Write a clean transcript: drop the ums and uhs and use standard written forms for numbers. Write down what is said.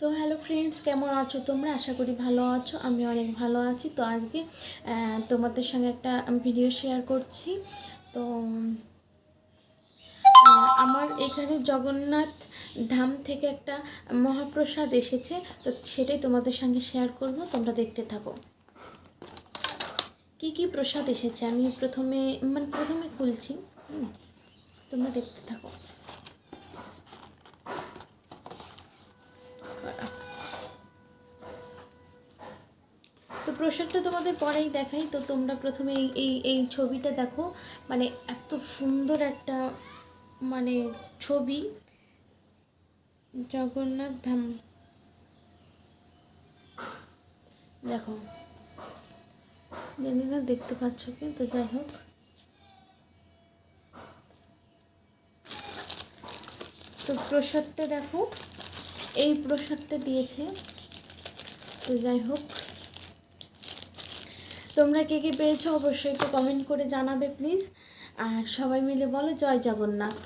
তো hello friends, কেমন আছো তোমরা? আশা করি ভালো আছো। আমি অনেক ভালো আছি। তো আজকে তোমাদের সঙ্গে একটা ভিডিও শেয়ার করছি। তো আমার এখানে জগন্নাথ ধাম থেকে একটা মহাপ্রসাদ এসেছে, তো সেটাই তোমাদের সঙ্গে শেয়ার করব। তোমরা দেখতে থাকো কি কি প্রসাদ এসেছে। আমি প্রথমে খুলছি, তোমরা দেখতে থাকো। তো প্রসাদটা তোমাদের পরেই দেখাই। তো তোমরা প্রথমে এই ছবিটা দেখো। মানে এত সুন্দর একটা ছবি, জগন্নাথ ধাম। দেখো, জানি না দেখতে পাচ্ছ কি, তো যাই হোক। তো প্রসাদটা দেখো, এই প্রসাদটা দিয়েছে। তো যাই হোক, তোমরা কে কে পেয়েছো অবশ্যই একটু কমেন্ট করে জানাবে প্লিজ। আর সবাই মিলে বলো জয় জগন্নাথ।